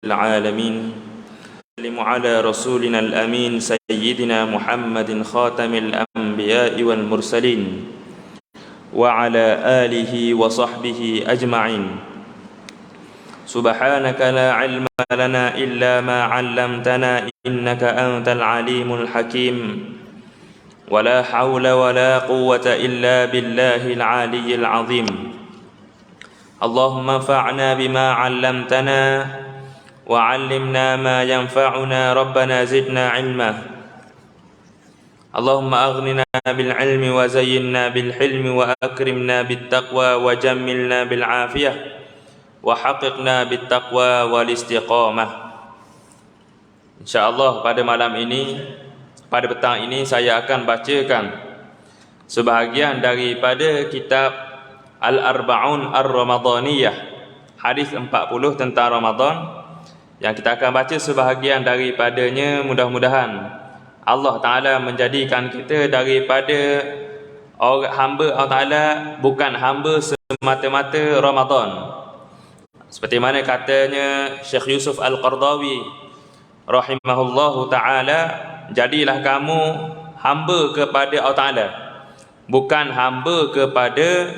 العالمين سلم على رسولنا الأمين سيدنا محمد خاتم الأنبياء والمرسلين وعلى آله وصحبه أجمعين. سبحانك لا علم لنا إلا ما علمتنا إنك أنت العليم الحكيم ولا حول ولا قوة إلا بالله العلي العظيم. اللهم انفعنا بما علمتنا وعلمنا ما ينفعنا ربنا زدنا علما. اللهم أغننا بالعلم وزينا بالحلم وأكرمنا بالتقوى وجملنا بالعافية وحققنا بالتقوى والاستقامة. InsyaAllah pada malam ini, pada petang ini saya akan bacakan sebahagian daripada kitab Al-Arba'un Ar-Ramadaniyah, hadis 40 tentang Ramadan, yang kita akan baca sebahagian daripadanya. Mudah-mudahan Allah Ta'ala menjadikan kita daripada hamba Allah Ta'ala, bukan hamba semata-mata Ramadan. Seperti mana katanya Syekh Yusuf Al-Qardawi rahimahullahu ta'ala, jadilah kamu hamba kepada Allah Ta'ala, bukan hamba kepada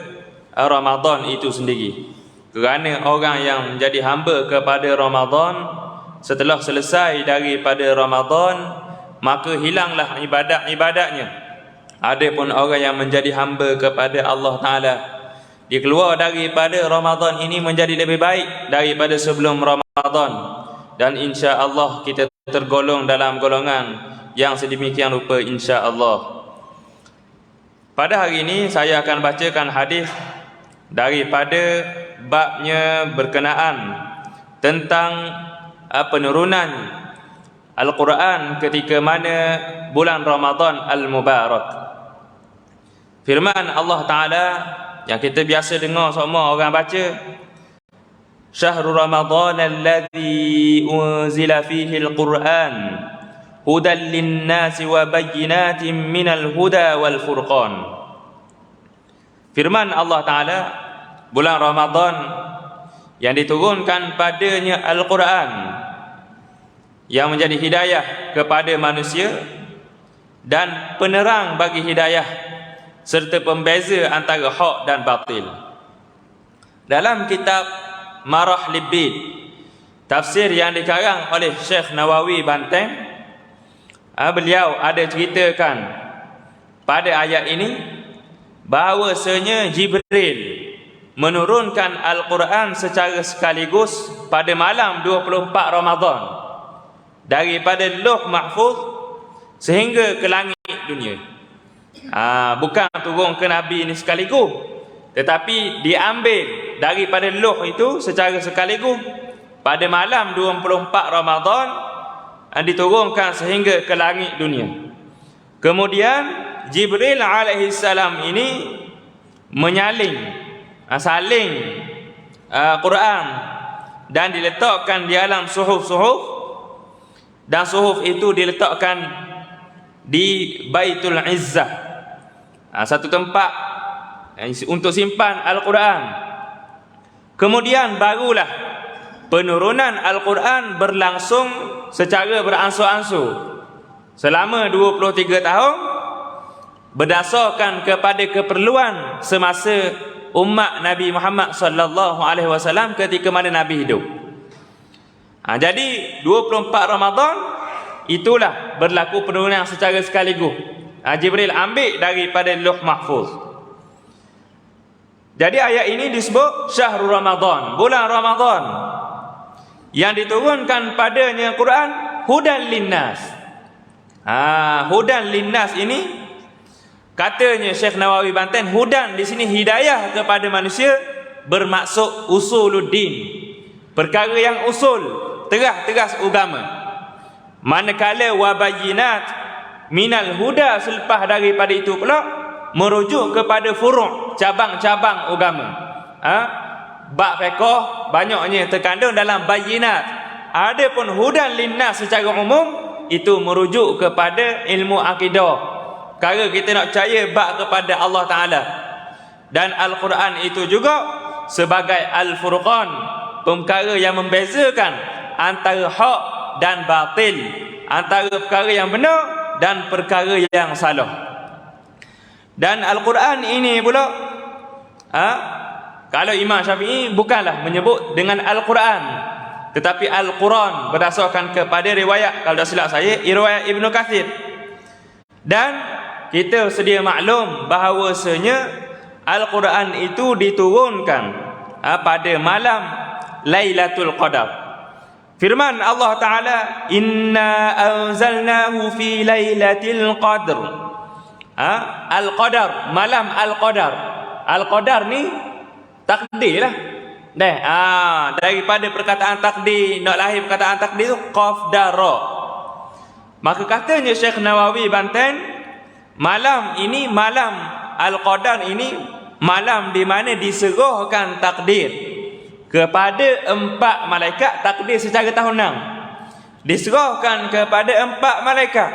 Ramadan itu sendiri. Kerana orang yang menjadi hamba kepada Ramadan, setelah selesai daripada Ramadan, maka hilanglah ibadat-ibadatnya. Adapun orang yang menjadi hamba kepada Allah Ta'ala, dia keluar daripada Ramadan ini menjadi lebih baik daripada sebelum Ramadan. Dan insya-Allah kita tergolong dalam golongan yang sedemikian rupa, insya-Allah. Pada hari ini saya akan bacakan hadis daripada babnya berkenaan tentang penurunan Al-Quran ketika mana bulan Ramadan Al-Mubarak. Firman Allah Ta'ala yang kita biasa dengar semua orang baca, Syahrul Ramadan alladhi unzila fihi al-Quran hudan lin-nasi wa bayyinatin minal huda wal furqan. Firman Allah Ta'ala, bulan Ramadan yang diturunkan padanya Al-Quran, yang menjadi hidayah kepada manusia dan penerang bagi hidayah, serta pembeza antara hak dan batil. Dalam kitab Marah Libid, tafsir yang dikarang oleh Syekh Nawawi Banteng, beliau ada ceritakan pada ayat ini bahawasanya Jibril menurunkan Al-Quran secara sekaligus pada malam 24 Ramadan daripada Lauh Mahfuz sehingga ke langit dunia. Bukan turun ke Nabi ini sekaligus, tetapi diambil daripada Lauh itu secara sekaligus pada malam 24 Ramadan, diturunkan sehingga ke langit dunia. Kemudian Jibril alaihi salam ini menyalin, saling Quran dan diletakkan di dalam suhuf-suhuf, dan suhuf itu diletakkan di Baitul Izzah, satu tempat untuk simpan Al-Quran. Kemudian barulah penurunan Al-Quran berlangsung secara beransur-ansur selama 23 tahun, berdasarkan kepada keperluan semasa umat Nabi Muhammad sallallahu alaihi wasallam ketika mana Nabi hidup. Jadi 24 Ramadan itulah berlaku penurunan secara sekaligus. Jibril ambil daripada Lauh Mahfuz. Jadi ayat ini disebut Syahrul Ramadan, bulan Ramadan yang diturunkan padanya Quran hudan linnas. Hudan linnas ini, katanya Syekh Nawawi Banten, hudan di sini hidayah kepada manusia, bermaksud usuluddin, perkara yang usul, teras-teras agama. Manakala wabayinat minal huda, selepas daripada itu pula merujuk kepada furu', cabang-cabang agama. Bab fiqh banyaknya terkandung dalam bayinat. Adapun hudan linnas secara umum itu merujuk kepada ilmu akidah. Kalau kita nak percaya bab kepada Allah Ta'ala, dan Al-Quran itu juga sebagai Al-Furqan, perkara yang membezakan antara hak dan batil, antara perkara yang benar dan perkara yang salah. Dan Al-Quran ini pula, kalau Imam Syafi'i bukanlah menyebut dengan Al-Quran, tetapi Al-Quran berdasarkan kepada riwayat, kalau tak silap saya, riwayat Ibnu Katsir. Dan kita sedia maklum bahawasanya Al-Quran itu diturunkan pada malam Lailatul Qadar. Firman Allah Ta'ala, Inna anzalnahu fi Lailatul Qadr. Al-Qadar, malam Al-Qadar. Al-Qadar ni takdir lah. Daripada perkataan takdir, nak lahir perkataan takdir tu qaf dara. Maka katanya Syekh Nawawi Banten, malam ini, malam Al-Qadar ini, malam di mana diserahkan takdir kepada 4 malaikat, takdir secara tahunan diserahkan kepada 4 malaikat.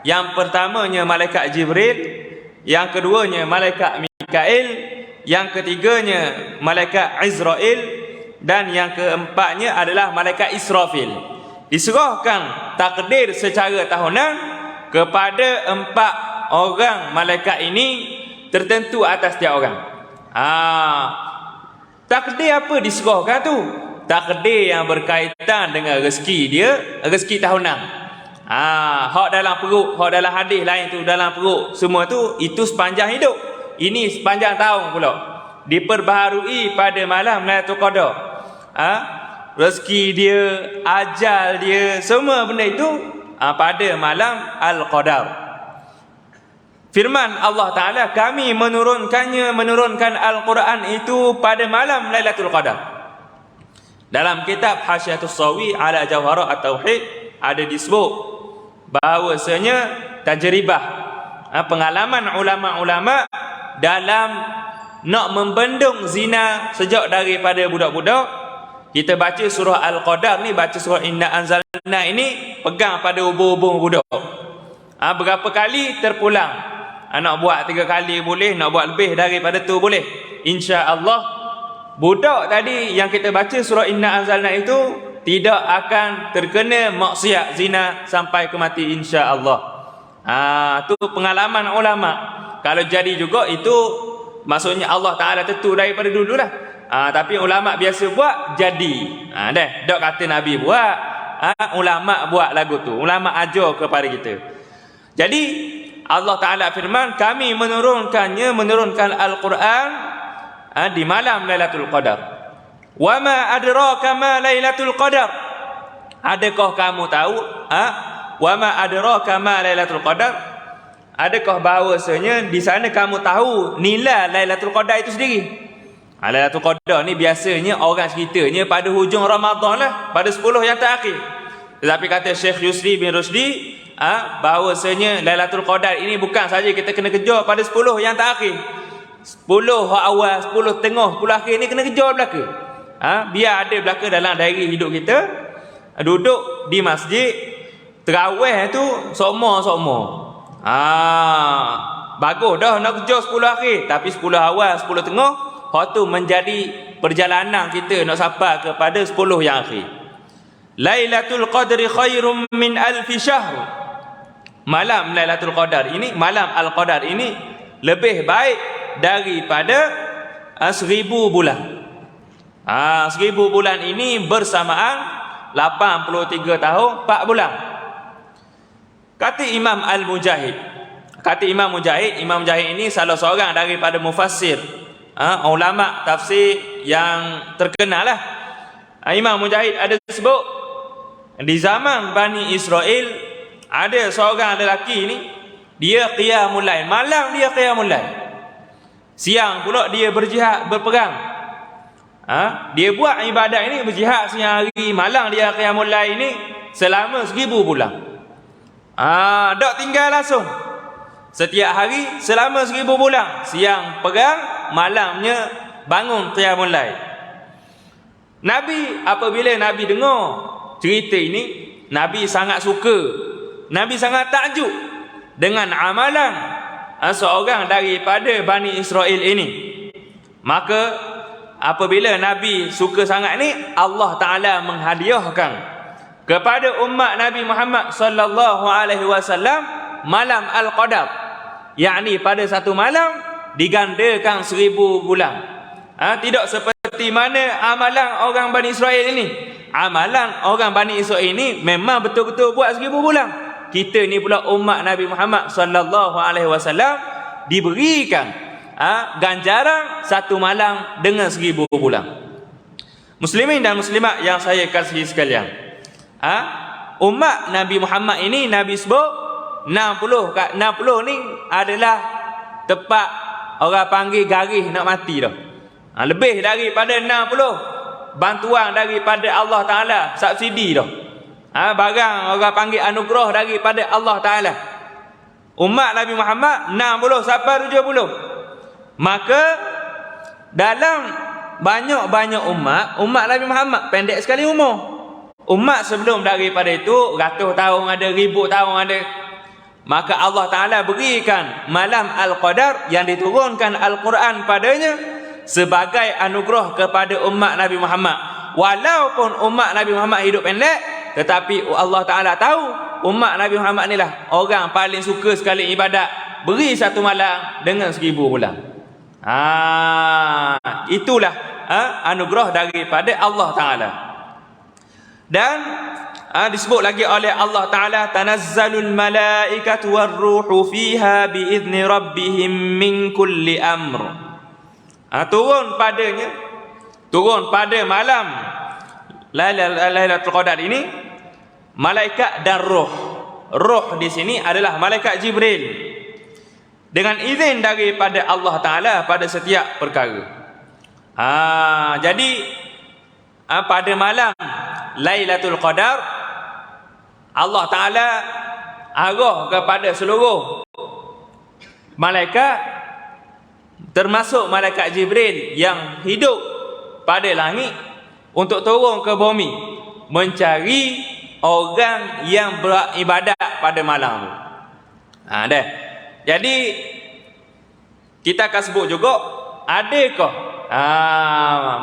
Yang pertamanya malaikat Jibril, yang keduanya malaikat Mikail, yang ketiganya malaikat Izrail, dan yang keempatnya adalah malaikat Israfil. Diserahkan takdir secara tahunan kepada 4 orang malaikat ini, tertentu atas setiap orang. Takdir apa diserahkan tu? Takdir yang berkaitan dengan rezeki dia, rezeki tahunan. Hak dalam perut, hak dalam hadis lain tu dalam perut, semua tu itu sepanjang hidup. Ini sepanjang tahun pula. Diperbaharui pada malam Lailatul Qadar. Rezeki dia, ajal dia, semua benda itu pada malam Al-Qadar. Firman Allah Ta'ala, kami menurunkan Al-Quran itu pada malam Lailatul Qadar. Dalam kitab Hasyiatus Sawi ala Jawharat At-Tauhid ada disebut bahawasanya tajribah, pengalaman ulama-ulama dalam nak membendung zina sejak daripada budak-budak. Kita baca surah Al-Qadar ni, baca surah Inna Anzalna ini, pegang pada hubung-hubung budak. Berapa kali terpulang. Nak buat 3 kali boleh, nak buat lebih daripada tu boleh. InsyaAllah budak tadi yang kita baca surah Inna Anzalna itu tidak akan terkena maksiat zina sampai ke mati, insya-Allah. Tu pengalaman ulama. Kalau jadi juga itu maksudnya Allah Ta'ala tentu daripada dululah. Tapi ulama biasa buat jadi. Dok kata Nabi buat, ulama buat lagu tu. Ulama ajar kepada kita. Jadi Allah Ta'ala firman, kami menurunkan Al-Quran di malam Lailatul Qadar. Wa ma adraka ma Lailatul Qadar. Adakah kamu tahu? Wa ma adraka ma Lailatul Qadar. Adakah bahawasanya di sana kamu tahu nilai Lailatul Qadar itu sendiri? Lailatul Qadar ni biasanya orang ceritanya pada hujung Ramadan lah, pada 10 yang terakhir. Tetapi kata Syekh Yusri bin Rusdi, bahawasanya Lailatul Qadar ini bukan saja kita kena kejar pada 10 yang terakhir. 10 awal, 10 tengah, 10 akhir ni kena kejar belaka. Biar ada belaka dalam diary hidup kita. Duduk di masjid, terawih tu sokma-sokma. Bagus dah nak kejar 10 akhir, tapi 10 awal, 10 tengah, hak tu menjadi perjalanan kita nak sampai kepada 10 yang akhir. Lailatul Qadri khairum min alfi syahr. Malam Lailatul Qadar ini, malam Al-Qadar ini lebih baik daripada 1000 bulan. 1000 bulan ini bersamaan 83 tahun 4 bulan. Kata Imam Al-Mujahid. Imam Mujahid ini salah seorang daripada mufassir, ulama tafsir yang terkenal lah. Imam Mujahid ada sebut, di zaman Bani Israel ada seorang lelaki ni, dia qiyamul lail, malam dia qiyamul lail, siang pula dia berjihad, berperang. Dia buat ibadat ini, berjihad siang hari, malam dia qiyamul lail ini selama 1000 bulan. Tak tinggal langsung. Setiap hari selama 1000 bulan, siang perang, malamnya bangun qiyamul lail. Nabi, apabila Nabi dengar cerita ini, Nabi sangat suka, Nabi sangat takjub dengan amalan seorang daripada Bani Israel ini. Maka apabila Nabi suka sangat ni, Allah Ta'ala menghadiahkan kepada umat Nabi Muhammad sallallahu alaihi wasallam malam Al-Qadar, yakni pada satu malam digandakan 1000 bulan. Tidak seperti mana amalan orang Bani Israel ini. Amalan orang Bani Israel ini memang betul-betul buat 1000 bulan. Kita ni pula umat Nabi Muhammad sallallahu alaihi wasallam diberikan ganjaran satu malam dengan 1000 bulan. Muslimin dan muslimat yang saya kasihi sekalian, umat Nabi Muhammad ini Nabi sebut 60 ni adalah tepat orang panggil garis nak mati dah. Lebih daripada 60 bantuan daripada Allah Ta'ala, subsidi dah. Barang orang panggil anugerah daripada Allah Ta'ala. Umat Nabi Muhammad 60 sampai 70. Maka dalam banyak-banyak umat Nabi Muhammad pendek sekali umur. Umat sebelum daripada itu ratus tahun ada, 1000 tahun ada. Maka Allah Ta'ala berikan malam Al-Qadar yang diturunkan Al-Quran padanya sebagai anugerah kepada umat Nabi Muhammad. Walaupun umat Nabi Muhammad hidup pendek, tetapi Allah Ta'ala tahu umat Nabi Muhammad inilah orang paling suka sekali ibadat. Beri satu malam dengan 1000 bulan. Itulah anugerah daripada Allah Ta'ala. Dan disebut lagi oleh Allah Ta'ala, tanazzalul malaikatu warruhu fiha biizni rabbihim min kulli amr. Turun pada malam Lailatul Qadar ini malaikat dan roh. Roh di sini adalah malaikat Jibril dengan izin daripada Allah Ta'ala pada setiap perkara. Jadi pada malam Lailatul Qadar Allah Ta'ala arah kepada seluruh malaikat, termasuk malaikat Jibril yang hidup pada langit, untuk turun ke bumi mencari orang yang beribadat pada malam tu. Jadi kita akan sebut juga, adakah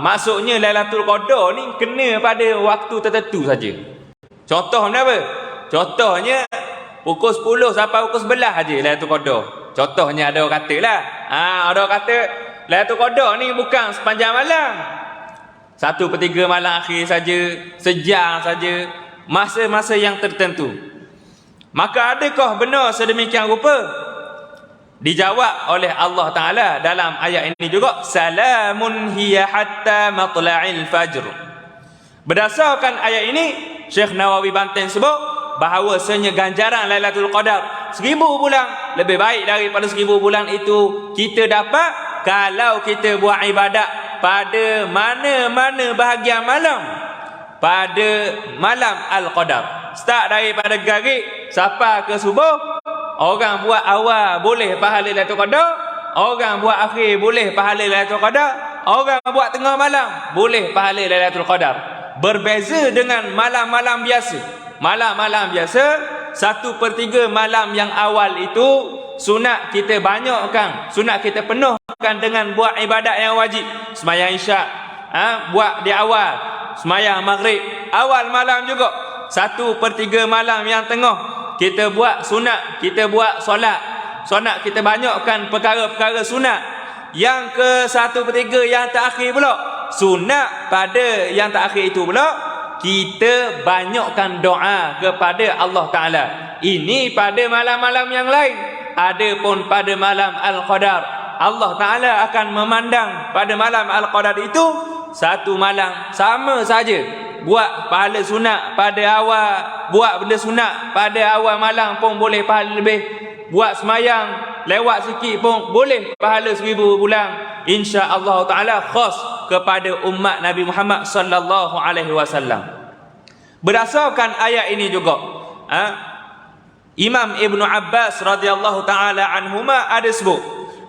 maksudnya Lailatul Qadar ni kena pada waktu tertentu saja. Contoh apa? Contohnya pukul 10 sampai pukul 11 saja Lailatul Qadar. Contohnya ada orang kata lah, ada orang kata Lailatul Qadar ni bukan sepanjang malam, 1/3 malam akhir saja, sejam saja, masa-masa yang tertentu. Maka adakah benar sedemikian rupa? Dijawab oleh Allah Ta'ala dalam ayat ini juga, salamun hiya hatta matla'il fajr. Berdasarkan ayat ini, Syekh Nawawi Banten sebut bahawasanya ganjaran Lailatul Qadar 1000 bulan lebih baik daripada 1000 bulan itu kita dapat kalau kita buat ibadat pada mana-mana bahagian malam pada malam Al-Qadar. Start daripada garik sampai ke subuh, orang buat awal boleh pahala Lailatul Qadar, orang buat akhir boleh pahala Lailatul Qadar, orang buat tengah malam boleh pahala Lailatul Qadar. Berbeza dengan malam-malam biasa. Malam-malam biasa 1/3 malam yang awal itu sunat kita banyakkan, sunat kita penuhkan dengan buat ibadat yang wajib. Sembahyang Isyak buat di awal, sembahyang Maghrib awal malam juga. 1/3 malam yang tengah kita buat sunat, kita buat solat. Solat kita banyakkan perkara-perkara sunat. Yang ke 1/3 yang terakhir pula, sunat pada yang terakhir itu pula kita banyakkan doa kepada Allah Ta'ala. Ini pada malam-malam yang lain. Adapun pada malam Al-Qadar, Allah Ta'ala akan memandang pada malam Al-Qadar itu satu malam sama saja. Buat pahala sunat pada awal, buat benda sunat pada awal malam pun boleh pahala lebih. Buat semayang lewat sikit pun boleh pahala 1000 bulan. Insya-Allah Ta'ala khas kepada umat Nabi Muhammad sallallahu alaihi wasallam. Berdasarkan ayat ini juga, Imam Ibn Abbas radhiyallahu ta'ala anhuma ada sebut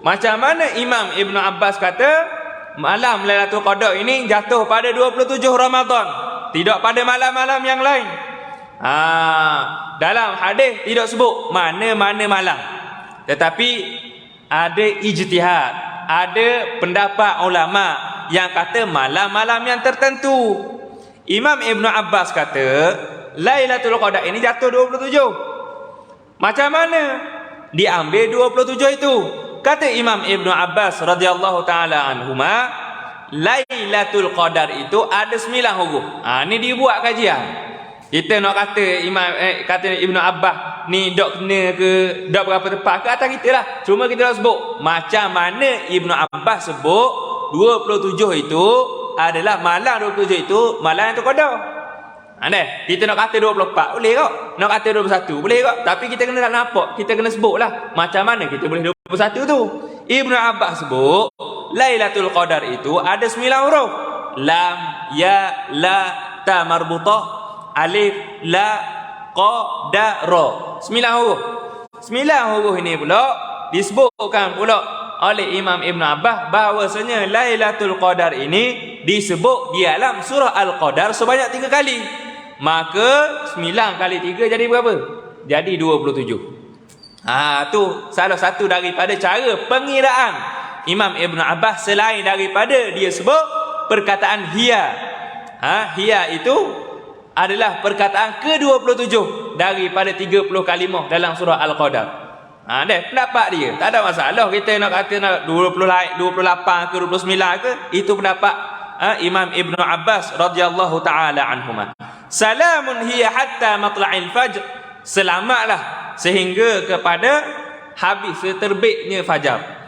macam mana Imam Ibn Abbas kata malam Lailatul Qadar ini jatuh pada 27 Ramadan, tidak pada malam-malam yang lain. Dalam hadis tidak sebut mana-mana malam, tetapi ada ijtihad, ada pendapat ulama yang kata malam-malam yang tertentu. Imam Ibn Abbas kata Lailatul Qadar ini jatuh 27. Macam mana diambil 27 itu? Kata Imam Ibnu Abbas radhiyallahu taala anhuma, Lailatul Qadar itu ada 9 huruf. Ni dibuat kajian. Kita nak kata kata Ibnu Abbas ni dok kena ke dok berapa tepat ke atas kita lah. Cuma kita nak sebut macam mana Ibnu Abbas sebut 27 itu adalah malam 27 itu malam yang Qadar. Kita nak kata 24 boleh kok. Nak kata 21 boleh kok. Tapi kita kena nampak, kita kena sebutlah macam mana kita boleh 21 tu. Ibnu Abbas sebut Lailatul Qadar itu ada 9 huruf. Lam, ya, la, ta marbutah, alif, la, qa, da, ra. 9 huruf. 9 huruf ini pula disebutkan pula oleh Imam Ibn Abbas bahawasanya Lailatul Qadar ini disebut di dalam surah Al-Qadar sebanyak 3 kali. Maka 9 kali 3 jadi berapa? Jadi 27. Tu salah satu daripada cara pengiraan Imam Ibn Abbas selain daripada dia sebut perkataan hiya. Hiya itu adalah perkataan ke-27 daripada 30 kalimah dalam surah Al-Qadar. Pendapat dia. Tak ada masalah kita nak kata nak 28 ke 29 ke, itu pendapat Imam Ibn Abbas radhiyallahu taala anhuma. Salamun hiya hatta matla'il fajr. Selamatlah sehingga kepada habis terbitnya fajar.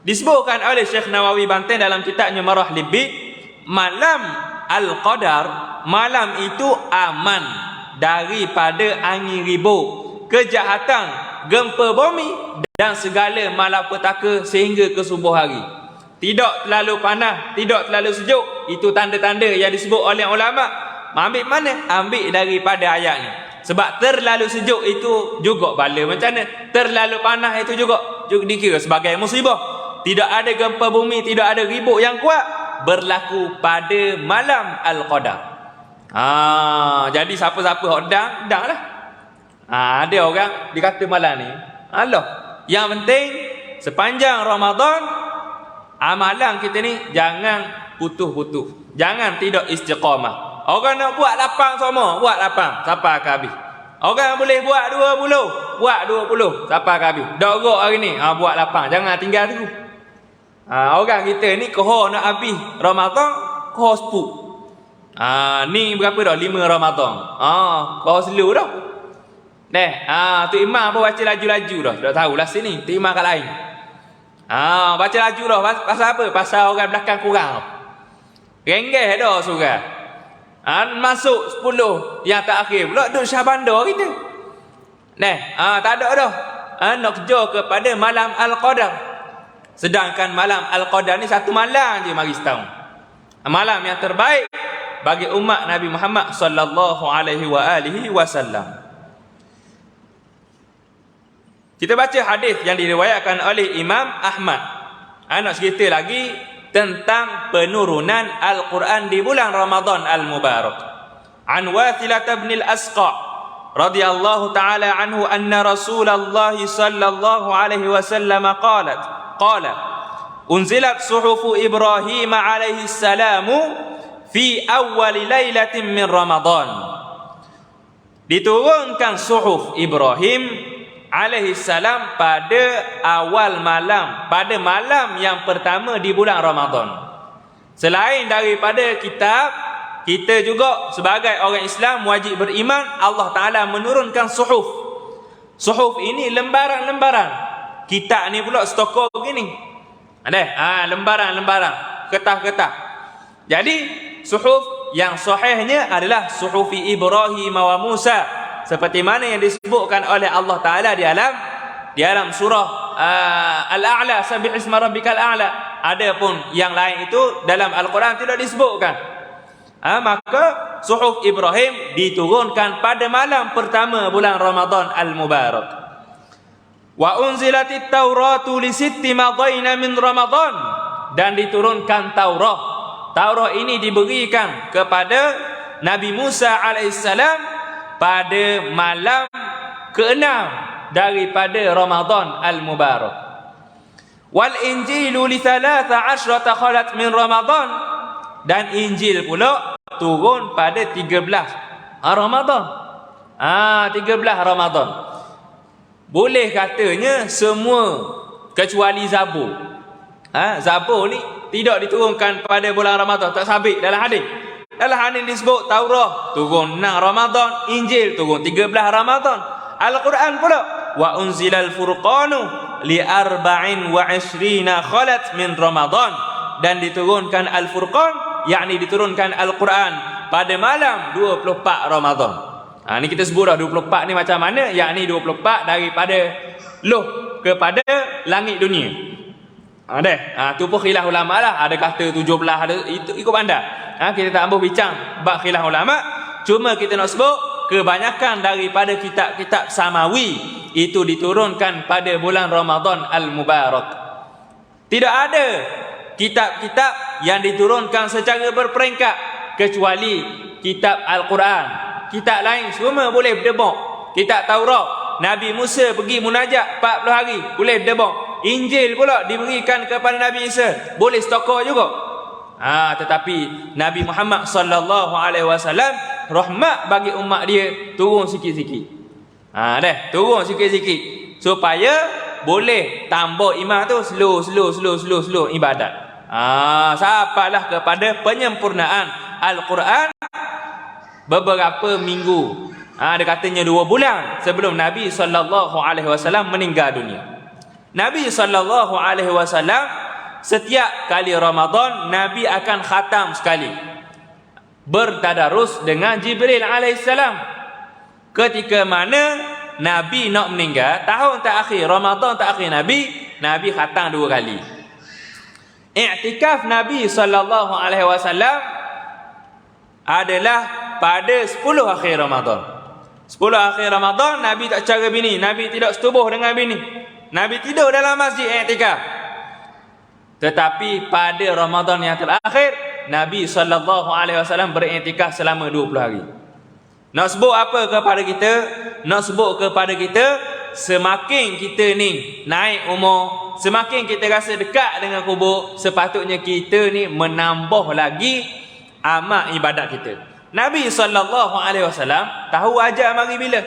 Disebutkan oleh Syekh Nawawi Banten dalam kitabnya Marah Libbi, malam Al-Qadar, malam itu aman daripada angin ribut, kejahatan, gempa bumi dan segala malapetaka sehingga ke subuh hari. Tidak terlalu panas, tidak terlalu sejuk. Itu tanda-tanda yang disebut oleh ulama. Ambil mana? Ambil daripada ayatnya. Sebab terlalu sejuk itu juga bala macam mana? Terlalu panas itu juga dikira sebagai musibah. Tidak ada gempa bumi, tidak ada ribut yang kuat berlaku pada malam Al-Qadar. Jadi siapa-siapa hodang lah. Ada orang dikata malam ni, Allah, yang penting sepanjang Ramadan amalan kita ni jangan putus-putus, jangan tidak istiqamah. Orang nak buat lapang semua, buat lapang sampai ke habis. Orang boleh buat 20, buat 20 sampai ke habis. Dok hari ni buat lapang, jangan tinggal dulu. Orang kita ni kohor nak habis Ramadan, kohor sepuk. Ni berapa dah? 5 Ramadan. Kohor selu dah. Tu imam apa baca laju-laju dah. Tak tahulah sini, tu imam kat lain. Baca laju dah. Pasal apa? Pasal orang belakang kurang. Renggeh dah surah. Masuk 10 yang terakhir pula duduk Syahbandar kita. Tak ada dah. Nak kerja kepada malam Al-Qadar. Sedangkan malam Al-Qadar ni satu malam je mari setahun. Malam yang terbaik bagi umat Nabi Muhammad sallallahu alaihi wa alihi wasallam. Kita baca hadis yang diriwayatkan oleh Imam Ahmad. Nak cerita lagi tentang penurunan Al-Quran di bulan Ramadan Al-Mubarak. An Wathilah bin Al-Asqa radhiyallahu ta'ala anhu anna Rasulullah sallallahu alaihi wasallam qala unzilat suhufu Ibrahim alaihi salamu fi awwal lailatin min Ramadan. Diturunkan suhuf Ibrahim alaihi salam pada awal malam, pada malam yang pertama di bulan Ramadan. Selain daripada kitab, kita juga sebagai orang Islam wajib beriman Allah Ta'ala menurunkan suhuf. Suhuf ini lembaran-lembaran. Kitab ni pula stokor begini. Lembaran-lembaran, kertas-kertas. Jadi suhuf yang sahihnya adalah suhufi Ibrahim wa Musa, seperti mana yang disebutkan oleh Allah Ta'ala di dalam surah Al-A'la, Sabbih isma rabbikal a'la. Adapun yang lain itu dalam Al-Quran tidak disebutkan. Maka suhuf Ibrahim diturunkan pada malam pertama bulan Ramadan Al-Mubarak. Wa unzilatit Tauratu li sitti madaina min Ramadan. Dan diturunkan Taurat. Taurat ini diberikan kepada Nabi Musa alaihissalam pada malam ke-6 daripada Ramadan Al-Mubarak. Wal Injilu li 13 khalat min Ramadan. Dan Injil pula turun pada 13 Ramadan. 13 Ramadan. Boleh katanya semua kecuali Zabur. Zabur ni tidak diturunkan pada bulan Ramadan, tak sabit dalam hadis. Dalam hadis disebut Taurat turun 6 Ramadan, Injil turun 13 Ramadan. Al-Quran pula wa unzilal furqanu li 24 khalat min Ramadan, dan diturunkan Al-Furqan, yakni diturunkan Al-Quran pada malam 24 Ramadan. Ni kita sebut dah 24 ni macam mana, yakni 24 daripada loh kepada langit dunia. Tu pun khilaf ulama lah, ada kata 17, ada itu ikut pandai. Kita tak ambil bincang bab khilaf ulama, cuma kita nak sebut kebanyakan daripada kitab-kitab samawi itu diturunkan pada bulan Ramadan al-Mubarak. Tidak ada kitab-kitab yang diturunkan secara berperingkat kecuali kitab Al-Quran. Kitab lain semua boleh berdebak. Kitab Taurat, Nabi Musa pergi munajat 40 hari, boleh berdebak. Injil pula diberikan kepada Nabi Isa, boleh stokor juga. Tetapi Nabi Muhammad sallallahu alaihi wasallam rahmat bagi umat dia, turun sikit-sikit. Turun sikit-sikit supaya boleh tambah iman tu slow ibadat. Sampailah kepada penyempurnaan Al-Quran beberapa minggu. Ada katanya 2 bulan sebelum Nabi SAW meninggal dunia. Nabi SAW setiap kali Ramadan Nabi akan khatam sekali, bertadarus dengan Jibril alaihissalam. Ketika mana Nabi nak meninggal, tahun terakhir Ramadan terakhir Nabi khatam 2 kali. I'tikaf Nabi SAW adalah pada 10 akhir Ramadan. 10 akhir Ramadan Nabi tak cara bini, Nabi tidak setubuh dengan bini, Nabi tidur dalam masjid i'tikaf. Tetapi pada Ramadan yang terakhir Nabi SAW beriktikaf selama 20 hari. Nak sebut apa kepada kita? Nak sebut kepada kita, semakin kita ni naik umur, semakin kita rasa dekat dengan kubur, sepatutnya kita ni menambah lagi amal ibadat kita. Nabi SAW tahu ajal mari bila.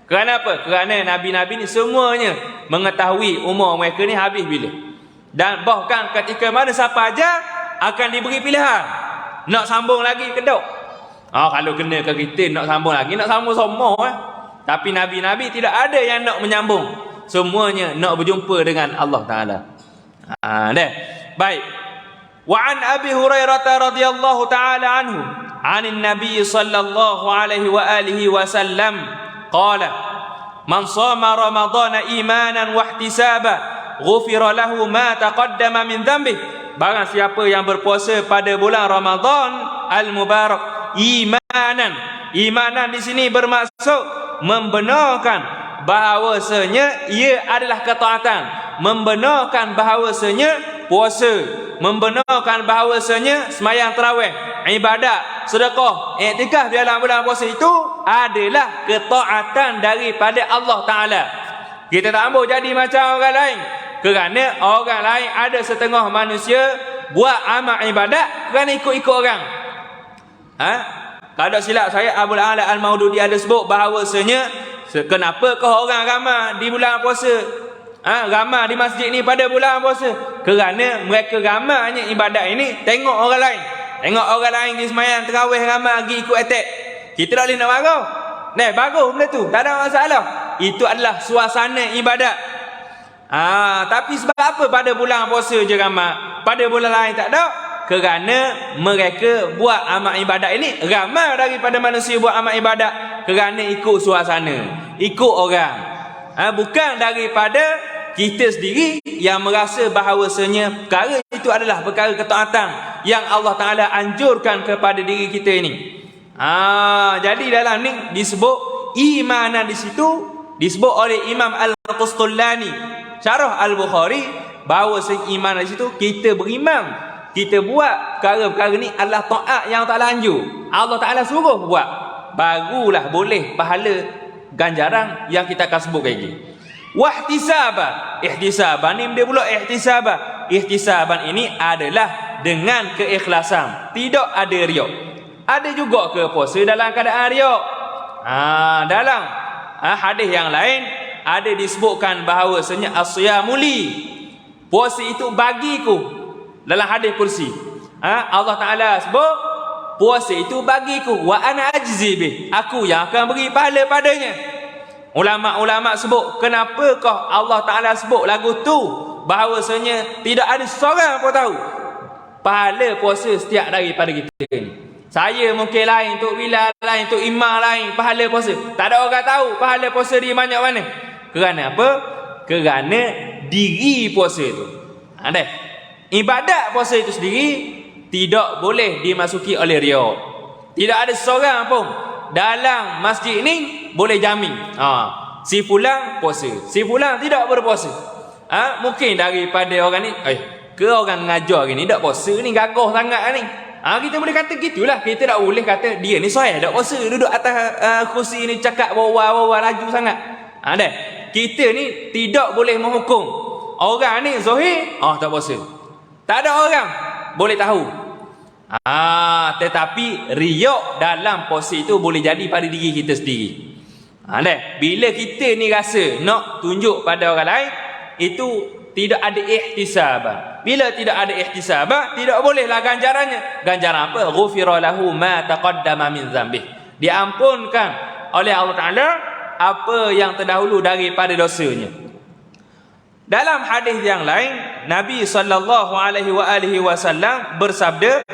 Kerana apa? Kerana Nabi-Nabi ni semuanya mengetahui umur mereka ni habis bila. Dan bahkan ketika mana siapa ajal akan diberi pilihan, nak sambung lagi ke tak? Kalau kena ke kita nak sambung lagi, nak sambung semua. Tapi Nabi-Nabi tidak ada yang nak menyambung, semuanya nak berjumpa dengan Allah Ta'ala. Baik. Wa an Abi Hurairah radhiyallahu ta'ala anhu anin Nabi sallallahu alaihi wa alihi wasallam qala man shama ramadhana imanan wa ihtisaba ghufira lahu ma taqaddama min dhanbi. Barang siapa yang berpuasa pada bulan Ramadan al-Mubarak imanan di sini bermaksud membenarkan bahawasanya ia adalah ketaatan, membenarkan bahawasanya puasa, membenarkan bahawasanya sembahyang tarawih, ibadat, sedekah, iktikaf dalam bulan puasa itu adalah ketaatan daripada Allah Ta'ala. Kita tak mahu jadi macam orang lain, kerana orang lain ada setengah manusia buat amal ibadat kerana ikut-ikut orang. Kalau silap saya, Abul A'la Al-Maududi ada sebut bahawasanya kenapa kau orang ramai di bulan puasa, ramai di masjid ni pada bulan puasa? Kerana mereka ramainya ibadat ini tengok orang lain. Tengok orang lain di sembahyang tarawih ramai pergi ikut attack. Kita tak boleh nak marah. Bagus benda tu, tak ada masalah. Itu adalah suasana ibadat. Tapi sebab apa pada bulan puasa je ramai, pada bulan lain tak ada? Kerana mereka buat amal ibadat ini, ramai daripada manusia buat amal ibadat kerana ikut suasana, ikut orang. Bukan daripada kita sendiri yang merasa bahawasanya perkara itu adalah perkara ketaatan yang Allah Ta'ala anjurkan kepada diri kita ini. Jadi dalam ni disebut imanan, di situ disebut oleh Imam Al-Qustulani Syarah Al-Bukhari bahawa iman di situ kita beriman, kita buat perkara-perkara ni adalah taat yang tak lanjut, Allah Ta'ala suruh buat, barulah boleh pahala ganjaran yang kita akan sebut lagi. Wahtisaban, ihtisaban ni dia pula ihtisaban. Ihtisaban ini adalah dengan keikhlasan, tidak ada riak. Ada juga ke puasa dalam keadaan riak? Dalam hadis yang lain ada disebutkan bahawasanya as-siyamuli, puasa itu bagiku. Dalam hadis kursi Allah Ta'ala sebut puasa itu bagiku, wa ana ajzi bih, aku yang akan beri pahala padanya. Ulama-ulama sebut, kenapakah Allah Ta'ala sebut lagu tu bahawasanya tidak ada seorang pun tahu pahala puasa setiap daripada kita ni. Saya mungkin lain, Tok Bilal lain, Tok Imam lain, pahala puasa. Tak ada orang tahu pahala puasa di banyak mana. Kerana apa? Kerana diri puasa itu. Ibadat puasa itu sendiri tidak boleh dimasuki oleh riya. Tidak ada seorang pun dalam masjid ni boleh jamin si fulan puasa, si fulan tidak berpuasa. Mungkin daripada orang ni ke orang mengajar ni tak puasa ni, gagah sangat ni. Kita boleh kata gitulah. Kita tak boleh kata dia ni sahih tak puasa, duduk atas kursi ni cakap bawa laju sangat. Kita ni tidak boleh menghukum orang ni zahir tak puasa. Tak ada orang boleh tahu. Tetapi riak dalam puasa itu boleh jadi pada diri kita sendiri. Bila kita ni rasa nak tunjuk pada orang lain, itu tidak ada ihtisab. Bila tidak ada ihtisab, tidak bolehlah ganjarannya. Ganjaran apa? Ghufira lahu ma taqaddama min dzambih. Diampunkan oleh Allah Ta'ala apa yang terdahulu daripada dosanya. Dalam hadis yang lain, Nabi SAW bersabda,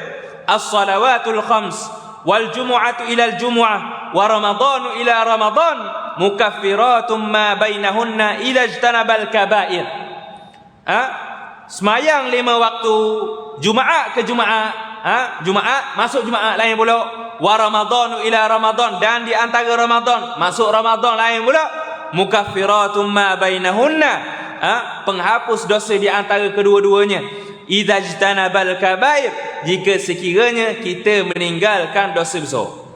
as-salawatul khams wal jumu'atu ilal jumu'ah wa ramadhanu ila ramadhan mukaffiratun ma bainahunna ila ijtanabal kaba'ir. Semayang 5 waktu, Jumaat ke Jumaat, Jumaat masuk Jumaat lain pula, wa ramadhanu ila ramadhan, dan di antara Ramadan masuk Ramadan lain pula, mukaffiratun ma bainahunna, penghapus dosa di antara kedua-duanya, idza ijtanabal kabair, jika sekiranya kita meninggalkan dosa besar.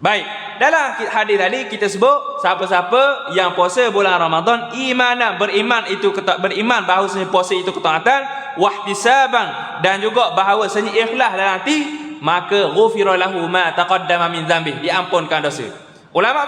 Baik, dalam hadis tadi kita sebut siapa-siapa yang puasa bulan Ramadan imanan, beriman bahawasanya puasa itu ketaatan, wahtisaban, dan juga bahawasanya ikhlas dalam hati, maka ghufira lahu ma taqaddama min dzambih, diampunkan dosa. Ulama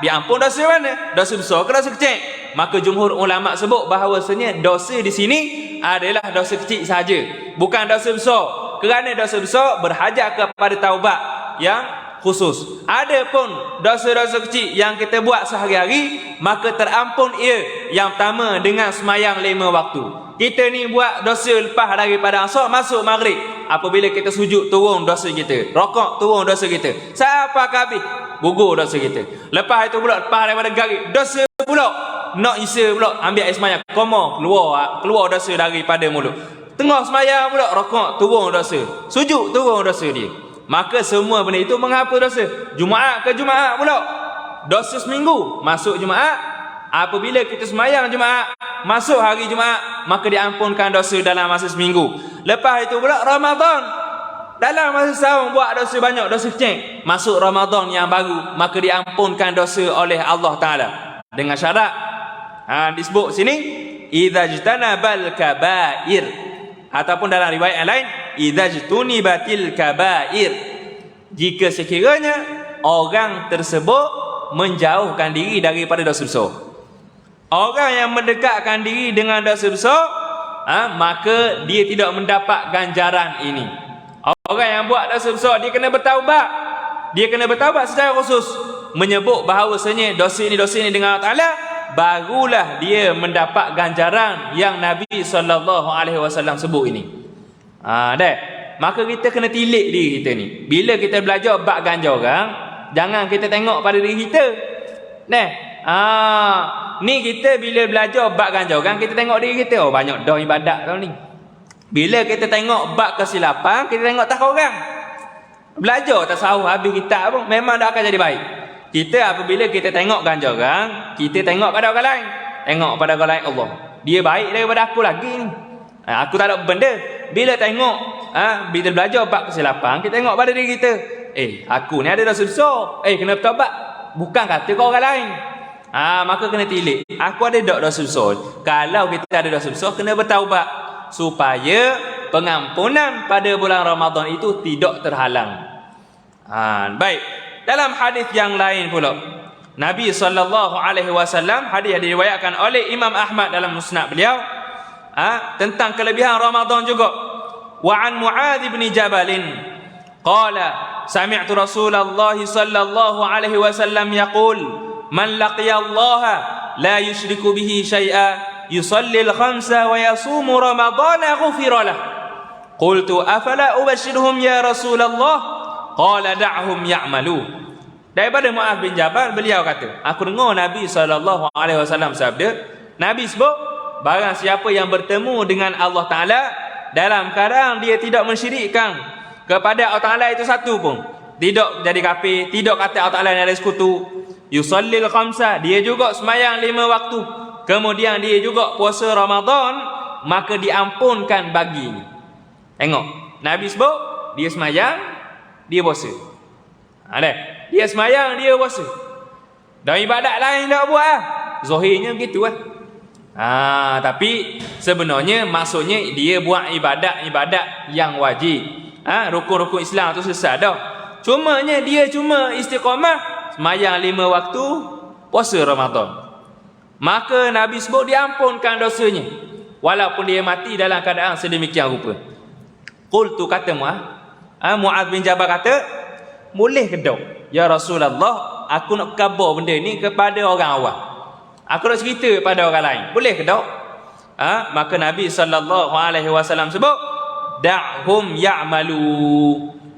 diampun dosa mana? Dosa besar ke dosa kecil? Maka jumhur ulama sebut bahawasanya dosa di sini adalah dosa kecil saja, bukan dosa besar. Kerana dosa besar berhajat kepada taubat yang khusus. Adapun dosa-dosa kecil yang kita buat sehari-hari, maka terampun ia. Yang pertama dengan semayang 5 waktu. Kita ni buat dosa lepas daripada asar masuk maghrib, apabila kita sujud turun dosa kita, rokok turun dosa kita, sampai habis gugur dosa kita. Lepas itu pula lepas daripada maghrib dosa pula, nak isa pula ambil air semayang, keluar dosa daripada mulut. Tengah semayang pula rokok turun dosa, sujud turun dosa dia. Maka semua benda itu menghapus dosa. Jumaat ke Jumaat pula, dosa seminggu masuk Jumaat, apabila kita semayang Jumaat masuk hari Jumaat, maka diampunkan dosa dalam masa seminggu. Lepas itu pula Ramadan, dalam masa setahun buat dosa banyak, dosa kecil, masuk Ramadan yang baru, maka diampunkan dosa oleh Allah Ta'ala dengan syarat disebut sini idza jtanabal kabair, ataupun dalam riwayat yang lain idza jtunibatil kabair, jika sekiranya orang tersebut menjauhkan diri daripada dosa besar. Orang yang mendekatkan diri dengan dosa besar, maka dia tidak mendapat ganjaran ini. Orang yang buat dosa besar, dia kena bertaubat. Dia kena bertaubat secara khusus, menyebut bahawasanya dosa ini dengan Allah Ta'ala, barulah dia mendapat ganjaran yang Nabi SAW sebut ini. Maka kita kena tilik diri kita ni. Bila kita belajar bab ganjaran, jangan kita tengok pada diri kita. Ni kita bila belajar bab ganjaran, kita tengok diri kita, banyak dah ibadat tahun ni. Bila kita tengok bab kesilapan, kita tengok tak orang. Belajar tasawuf habis kitab pun memang tak akan jadi baik. Kita apabila kita tengok ganjaran, kita tengok pada orang lain. Tengok pada orang lain, Allah, dia baik daripada aku lagi ni. Aku tak ada benda. Bila tengok, bila belajar bab kesilapan, kita tengok pada diri kita. Aku ni ada dosa besar. Kena bertaubat. Bukan kata kau orang lain. Maka kena tilik. Aku ada dosa besar. Kalau kita ada dosa besar, kena bertaubat, supaya pengampunan pada bulan Ramadan itu tidak terhalang. Baik. Dalam hadis yang lain pula, Nabi SAW, hadis yang diriwayatkan oleh Imam Ahmad dalam musnad beliau, tentang kelebihan Ramadan juga. Wa an Muadz bin Jabal qala sami'tu Rasulullah sallallahu alaihi wasallam yaqul man laqiya Allah la yusyriku bihi syai'a yusalli al-khamsa wa yasumu ramadana ghufira lah. Qultu afala ubashshirhum ya Rasulullah? Qala da'hum ya'malu. Daripada Muadz bin Jabal, beliau kata, aku dengar Nabi SAW sabda, Nabi sebut, barang siapa yang bertemu dengan Allah Ta'ala dalam keadaan dia tidak mensyirikkan kepada Allah Ta'ala itu satu pun, tidak jadi kafir, tidak kata Allah Ta'ala yang ada sekutu, yusallil khamsa, dia juga semayang 5 waktu, kemudian dia juga puasa Ramadan, maka diampunkan baginya. Tengok, Nabi sebut, dia semayang, dia puasa. Dia semayang, dia puasa. Dan ibadat lain tak buat lah. Zahirnya begitu lah. Tapi sebenarnya maksudnya dia buat ibadat-ibadat yang wajib. Rukun-rukun Islam tu selesai dah. Cumanya dia cuma istiqamah semayang 5 waktu, puasa Ramadan. Maka Nabi sebut diampunkan dosanya, walaupun dia mati dalam keadaan sedemikian rupa. Qultu, kata Muadz bin Jabal kata, boleh ke tak ya Rasulullah, aku nak khabar benda ni kepada orang awam, aku nak cerita pada orang lain, boleh ke tak? Maka Nabi SAW sebut, da'hum ya'malu,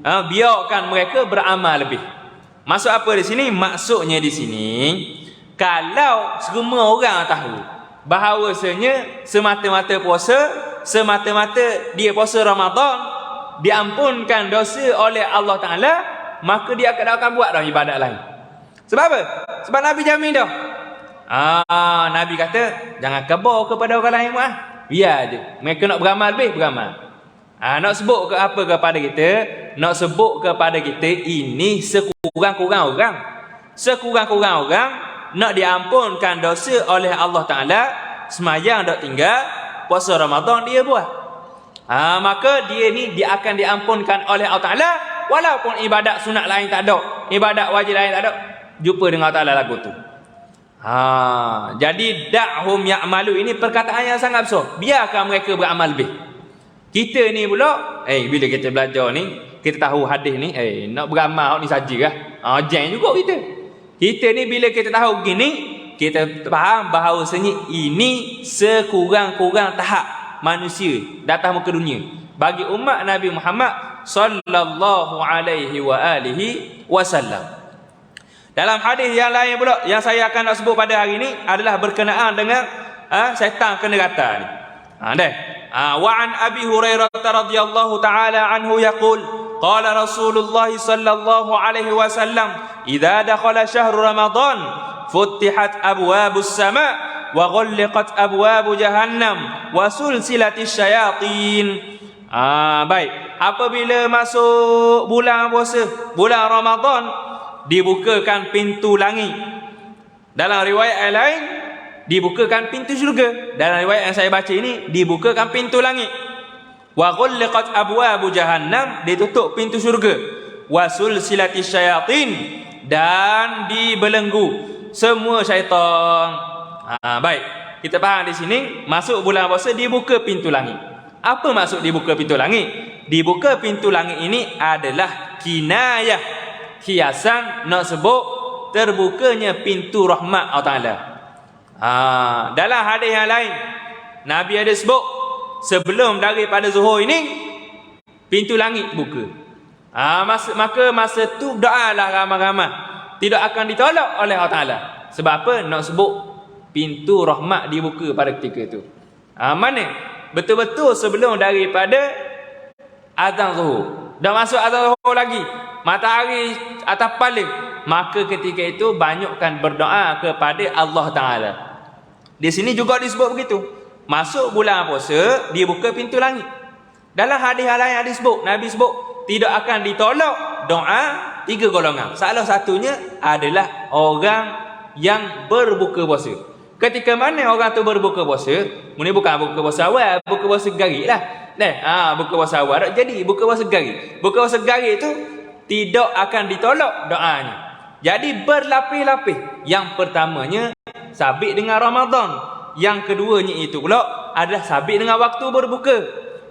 biarkan mereka beramal lebih. Maksud apa di sini? Maksudnya di sini, kalau semua orang tahu bahawasanya semata-mata puasa, semata-mata dia puasa Ramadan diampunkan dosa oleh Allah Ta'ala, maka dia akan buat dah ibadat lain. Sebab apa? Sebab Nabi jamin dah. Nabi kata, jangan khabar kepada orang lain. Biar je. Mereka nak beramal lebih, beramal. Nak sebut ke apa kepada kita? Nak sebut kepada kita, ini sekurang-kurang orang. Sekurang-kurang orang nak diampunkan dosa oleh Allah Ta'ala, semayang tak tinggal, puasa Ramadan dia buat. Maka dia ni dia akan diampunkan oleh Allah Ta'ala, walaupun ibadat sunat lain tak ada, ibadat wajib lain tak ada, jumpa dengan Allah Ta'ala lagu tu. Jadi da'hum ya'malu ini perkataan yang sangat besar. Biarkan mereka beramal lebih. Kita ni pula, bila kita belajar ni, kita tahu hadis ni, nak beramal ni saja lah. Jeng juga kita. Kita ni bila kita tahu begini, kita faham bahawasanya ini sekurang-kurang tahap manusia datang muka dunia bagi umat Nabi Muhammad sallallahu alaihi wa alihi wasallam. Dalam hadis yang lain pula yang saya akan nak sebut pada hari ini adalah berkenaan dengan syaitan ke neraka ni. Wa an Abi Hurairah radhiyallahu taala anhu yaqul qala Rasulullah sallallahu alaihi wasallam idza dakhala syahrul ramadan futihat abwabus sama wa ghulliqat abwabu jahannam wa sulsilatis syayatin. Baik, apabila masuk bulan puasa, bulan Ramadan, dibukakan pintu langit. Dalam riwayat yang lain dibukakan pintu syurga. Dalam riwayat yang saya baca ini dibukakan pintu langit. Wa ghulliqat abwabu jahannam, ditutup pintu syurga. Wa sulsilatis syayatin, dan dibelenggu semua syaitan. Baik, kita faham di sini masuk bulan puasa dibuka pintu langit. Apa maksud dibuka pintu langit? Dibuka pintu langit ini adalah kinayah, kiasan nak sebut terbukanya pintu rahmat Allah Ta'ala. Dalam hadis yang lain Nabi ada sebut sebelum daripada zuhur ini pintu langit buka. Maka masa tu doalah ramai-ramai, tidak akan ditolak oleh Allah Ta'ala. Sebab apa? Nak sebut pintu rahmat dibuka pada ketika itu. Mana? Betul-betul sebelum daripada azan zuhur. Dah masuk azan zuhur lagi, matahari atas paling, maka ketika itu banyakkan berdoa kepada Allah Ta'ala. Di sini juga disebut begitu. Masuk bulan puasa dibuka pintu langit. Dalam hadis lain ada sebut, Nabi sebut tidak akan ditolak doa 3 golongan. Salah satunya adalah orang yang berbuka puasa. Ketika mana orang tu berbuka puasa, ini bukan buka puasa awal, buka puasa garik lah. Buka puasa awal tak jadi, buka puasa garik. Buka puasa garik itu tidak akan ditolak doanya. Jadi berlapis-lapis. Yang pertamanya sabit dengan Ramadan. Yang keduanya itu pula adalah sabit dengan waktu berbuka.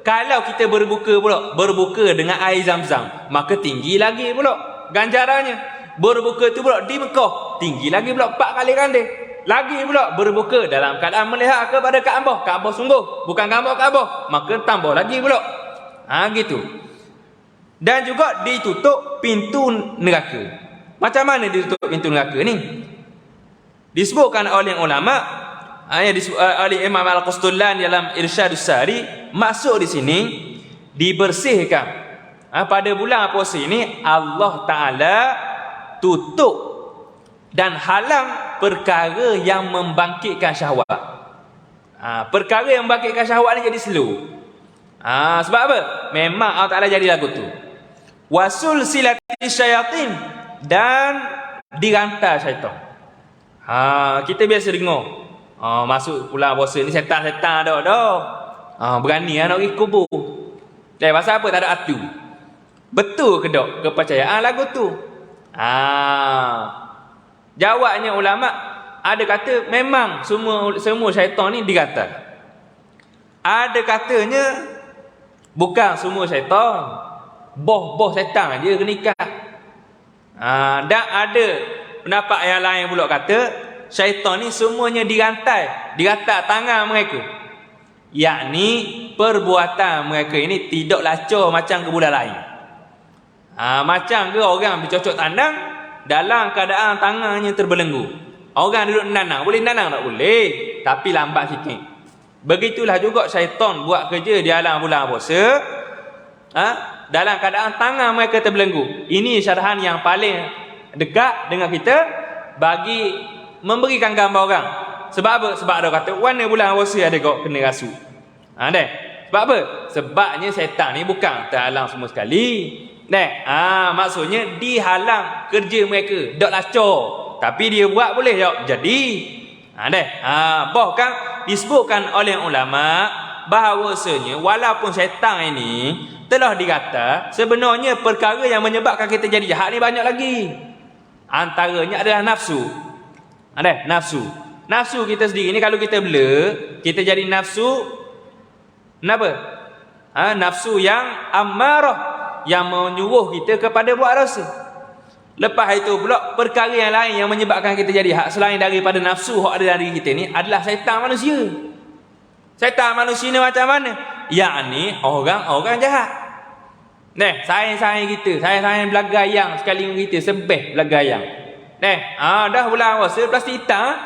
Kalau kita berbuka pula, berbuka dengan air Zam-Zam, maka tinggi lagi pula ganjarannya. Berbuka tu pula di Mekah, tinggi lagi pula 4 kali ganda. Lagi pula berbuka dalam keadaan melihat kepada Kaabah. Kaabah sungguh, bukan gambar Kaabah, maka tambah lagi pula. Gitu. Dan juga ditutup pintu neraka. Macam mana ditutup pintu neraka ni? Disebutkan oleh ulama, oleh Imam Al-Qustulani dalam Irsyadus Sari, maksud di sini dibersihkan. Pada bulan puasa ini Allah Ta'ala tutup dan halang perkara yang membangkitkan syahwat. Perkara yang membangkitkan syahwat ni jadi slow. Sebab apa? Memang Allah Ta'ala jadi lagu tu. Wasul silati syayatin, dan dirantai syaitan. Kita biasa dengar, masuk bulan puasa ni setan-setan dah. Berani nak pergi kubur. Pasal apa? Tak ada atu. Betul ke tak kepercayaan lagu tu? Jawabnya ulama ada kata memang semua syaitan ni dirantai. Ada katanya bukan semua syaitan, boh setan je kena ikat. Dan ada pendapat yang lain pula kata syaitan ni semuanya dirantai tangan mereka. Yakni perbuatan mereka ini tidak lacur macam ke budak lain. Macam ke orang bercocok tanam dalam keadaan tangannya terbelenggu. Orang duduk nanang, boleh nanang tak? Boleh, tapi lambat sikit. Begitulah juga syaitan buat kerja di dalam bulan puasa. Dalam keadaan tangan mereka terbelenggu. Ini syarahan yang paling dekat dengan kita bagi memberikan gambar orang. Sebab apa? Sebab ada kata warna bulan puasa ada kok kena rasuk. Sebab apa? Sebabnya syaitan ni bukan terhalang semua sekali. Maksudnya dihalang kerja mereka, dak lacur. Tapi dia buat boleh tak? Jadi. Bahkan disebutkan oleh ulama bahawasanya walaupun syaitan ini telah dikata sebenarnya perkara yang menyebabkan kita jadi jahat ni banyak lagi. Antaranya adalah nafsu. Nafsu kita sendiri ni kalau kita bela, kita jadi nafsu kenapa? Nafsu yang ammarah, yang menyuruh kita kepada buat dosa. Lepas itu pula perkara yang lain yang menyebabkan kita jadi jahat selain daripada nafsu yang ada dari kita ni adalah syaitan manusia. Syaitan manusia ni macam mana? Yakni orang-orang jahat. Sayang-sayang kita, sayang-sayang belagayang sekali dengan kita, sebeh belagayang. Dah bulan puasa plastik hitam,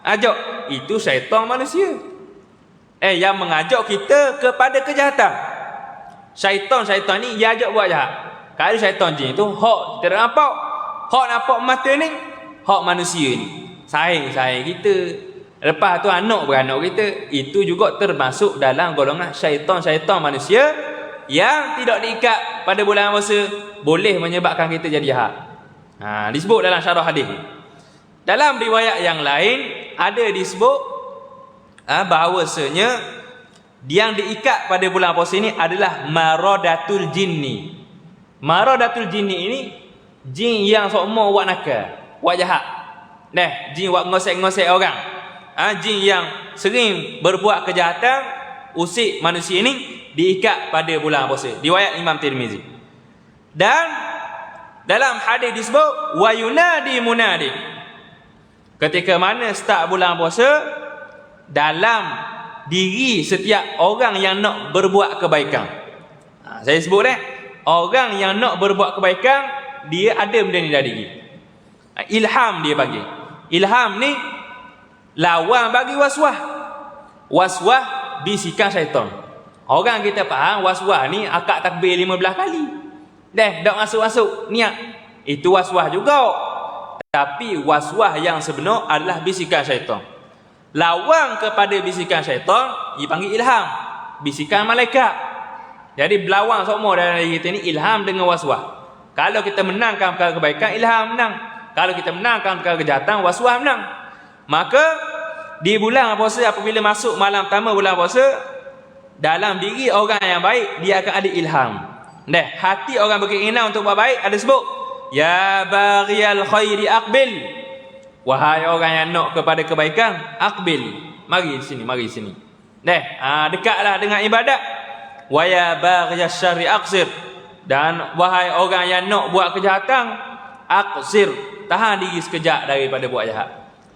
ajak. Itu syaitan manusia. Yang mengajak kita kepada kejahatan. Syaitan ni dia ajak buat jahat. Kalau syaitan jin tu hak kita nampak, hak nampak mata ni, hak manusia ni. Sayang-sayang kita. Lepas tu anak beranak kita, itu juga termasuk dalam golongan syaitan manusia yang tidak diikat pada bulan puasa, boleh menyebabkan kita jadi jahat. Disebut dalam syarah hadis. Dalam riwayat yang lain ada disebut bahawasanya yang diikat pada bulan puasa ini adalah maradatul jinni. Maradatul jinni ini jin yang sokmo buat nakal, buat jahat. Jin buat ngosek-ngosek orang. Jin yang sering berbuat kejahatan, usik manusia ini diikat pada bulan puasa. Riwayat Imam Tirmizi. Dan dalam hadis disebut wa yunadi munadi. Ketika mana start bulan puasa, dalam diri setiap orang yang nak berbuat kebaikan. Saya sebut orang yang nak berbuat kebaikan, dia ada benda ni dari diri. Ilham dia bagi. Ilham ni lawan bagi waswah. Waswah bisikan syaitan. Orang kita faham waswah ni akad takbir 15 kali. Dah masuk-masuk niat. Itu waswah juga. Tapi waswah yang sebenar adalah bisikan syaitan. Lawan kepada bisikan syaitan dipanggil ilham, bisikan malaikat. Jadi berlawan semua dalam diri kita ni ilham dengan waswah. Kalau kita menangkan perkara kebaikan, ilham menang. Kalau kita menangkan perkara kejahatan, waswah menang. Maka di bulan puasa, apabila masuk malam pertama bulan puasa, dalam diri orang yang baik dia akan ada ilham. Hati orang berkeinginan untuk buat baik ada sebut ya baghiyal khairi aqbil. Wahai orang yang nak kepada kebaikan, aqbil. Mari sini, mari sini. Dekatlah dengan ibadat. Wa ya baghiyasy syarri aqsir. Dan wahai orang yang nak buat kejahatan, aqsir, tahan diri sekejap daripada buat jahat.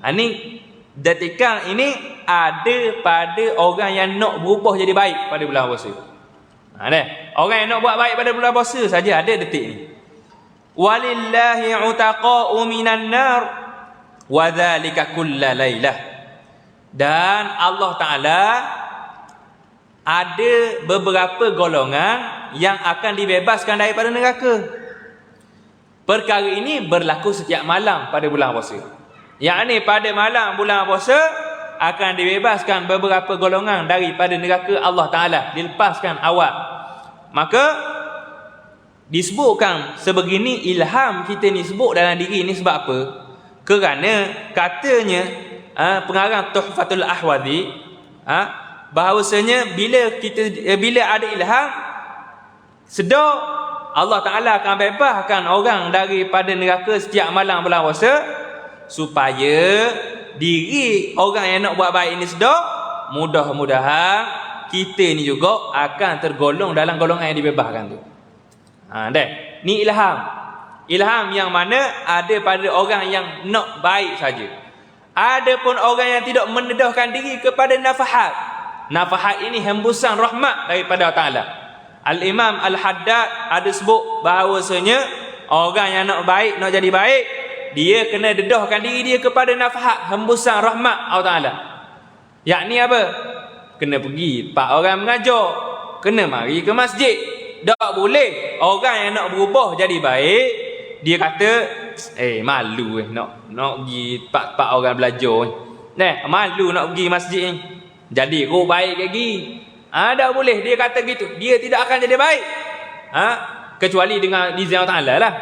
Ini detikang ini ada pada orang yang nak berubah jadi baik pada bulan puasa. Orang yang nak buat baik pada bulan puasa saja ada detik ni. Walillahi utaqa'u minan nar wa dzalika kulla lailah. Dan Allah Taala ada beberapa golongan yang akan dibebaskan daripada neraka. Perkara ini berlaku setiap malam pada bulan puasa. Yakni pada malam bulan puasa akan dibebaskan beberapa golongan daripada neraka Allah Taala, dilepaskan awal. Maka disebutkan sebegini ilham kita ni sebut dalam diri ni sebab apa? Kerana katanya pengarang Tuhfatul Ahwazi bahawasanya bila ada ilham sedar Allah Taala akan bebaskan orang daripada neraka setiap malam bulan puasa, supaya diri orang yang nak buat baik ini sedar, mudah-mudahan kita ni juga akan tergolong dalam golongan yang dibebaskan tu. Ni ilham. Ilham yang mana ada pada orang yang nak baik saja. Ada pun orang yang tidak mendedahkan diri kepada nafahat. Nafahat ini hembusan rahmat daripada Allah Taala. Al-Imam Al-Haddad ada sebut bahawasanya orang yang nak baik, nak jadi baik, dia kena dedahkan diri dia kepada nafahat, hembusan rahmat Allah Taala. Yakni apa? Kena pergi pak orang mengajar, kena mari ke masjid. Tak boleh orang yang nak berubah jadi baik, dia kata malu nak pergi pak orang belajar malu nak pergi masjid ni, jadi kau baik lagi. Tak boleh dia kata gitu, dia tidak akan jadi baik kecuali dengan izin Allah Taala lah.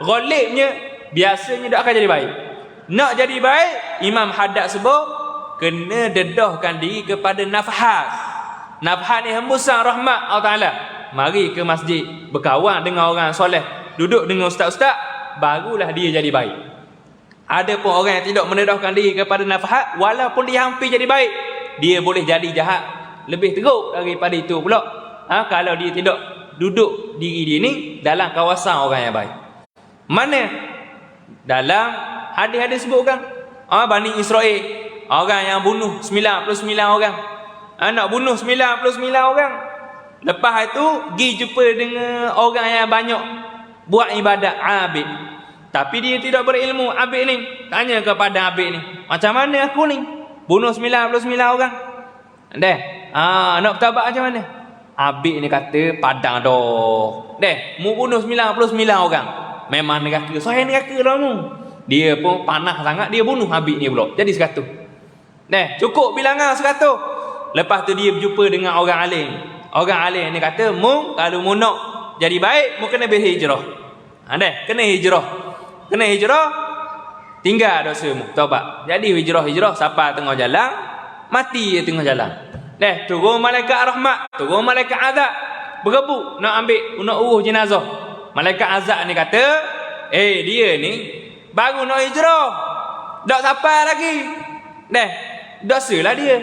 Ghalibnya biasanya tak akan jadi baik. Nak jadi baik, Imam Haddad sebut kena dedahkan diri kepada nafahat. Nafahat ni hembusan rahmat Allah Taala. Mari ke masjid, berkawan dengan orang soleh, duduk dengan ustaz-ustaz, barulah dia jadi baik. Ada pun orang yang tidak mendedahkan diri kepada nafahat, walaupun dia hampir jadi baik, dia boleh jadi jahat lebih teruk daripada itu pula. Kalau dia tidak duduk diri dia ni dalam kawasan orang yang baik. Mana dalam hadis-hadis sebutkan Bani Israel, orang yang bunuh 99 orang, nak bunuh 99 orang. Lepas itu pergi jumpa dengan orang yang banyak buat ibadat, abid. Tapi dia tidak berilmu, abid ni. Tanya kepada abid ni, macam mana aku ni bunuh 99 orang? Nak bertabat macam mana? Abid ni kata, padang dah. Mu bunuh 99 orang, memang neraka. Saya neraka dah mu. Dia pun panah sangat, dia bunuh abid ni pula, jadi 100. Cukup bilangan 100. Lepas tu dia berjumpa dengan orang alim. Orang alim ni kata, kalau mu nak jadi baik, mu kena berhijrah. Kena hijrah. Kena hijrah, tinggal dosa mu, taubat. Jadi hijrah sampai tengah jalan, mati dia tengah jalan. Turun malaikat rahmat, turun malaikat azab, berebut nak ambil, nak urus jenazah. Malaikat azab ni kata, dia ni baru nak hijrah, tak sampai lagi. Dosalah dia,